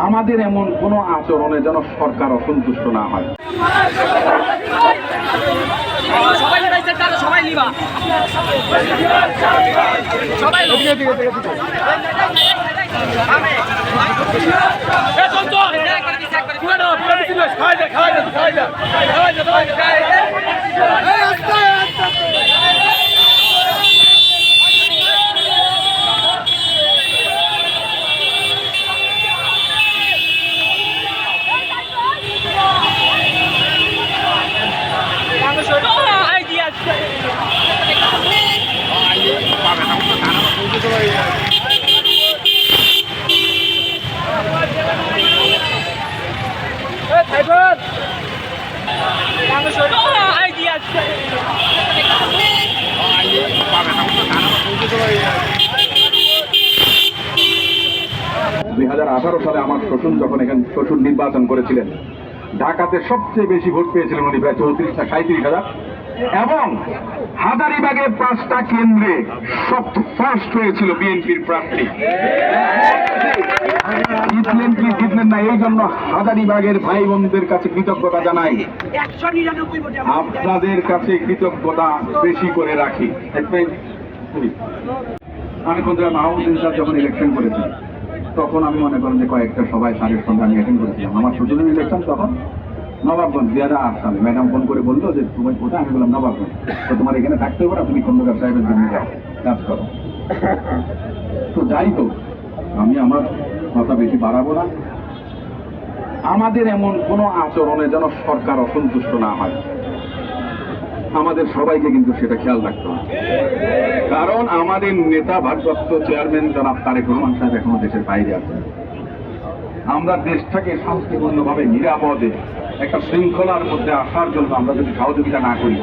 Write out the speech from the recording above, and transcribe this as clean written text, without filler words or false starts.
আমাদের এমন কোনো আচরণে যেন সরকার অসন্তুষ্ট না হয়। সালে আমার শ্বশুর যখন এখানে শ্বশুর নির্বাচন করেছিলেন, ঢাকাতে সবচেয়ে বেশি ভোট পেয়েছিলেন উনি, প্রায় 34,000 এবং হাজারীবাগে 5টা কেন্দ্রে ফার্স্ট হয়েছিল বিএনপির প্রার্থী। জিতলেন কি জিতলেন না, এই জন্য হাজারীবাগের ভাই বোনদের কাছে কৃতজ্ঞতা জানাই, আপনাদের কাছে কৃতজ্ঞতা বেশি করে রাখি। আমি পঞ্জাব মাহমুদ্দিন স্যার যখন ইলেকশন করেছিলাম তখন আমি মনে করেন যে কয়েকটা সবাই স্যারের সঙ্গে আমি অ্যাটেন্ড করেছিলাম। আমার শ্বশুরের ইলেকশন তখন নবাবগঞ্জ 2008 সালে। ম্যাডাম ফোন করে বললো যে তুমি কোথায়, আমি বললাম নবাবগঞ্জ। তো তোমার এখানে থাকতে হবে না, তুমি খন্দকার সাহেবের জন্য যাও, কাজ করো। তো যাই হোক, আমি আমার কথা বেশি বাড়াবো না। আমাদের এমন কোনো আচরণে যেন সরকার অসন্তুষ্ট না হয়, আমাদের সবাইকে কিন্তু সেটা খেয়াল রাখতে হবে। কারণ আমাদের নেতা ভারপ্রাপ্ত চেয়ারম্যান জনাব তারেক রহমান সাহেব এখনো দেশের বাইরে আছেন। আমরা দেশটাকে শান্তিপূর্ণভাবে নিরাপদে একটা শৃঙ্খলার মধ্যে আসার জন্য আমরা যদি সহযোগিতা না করি,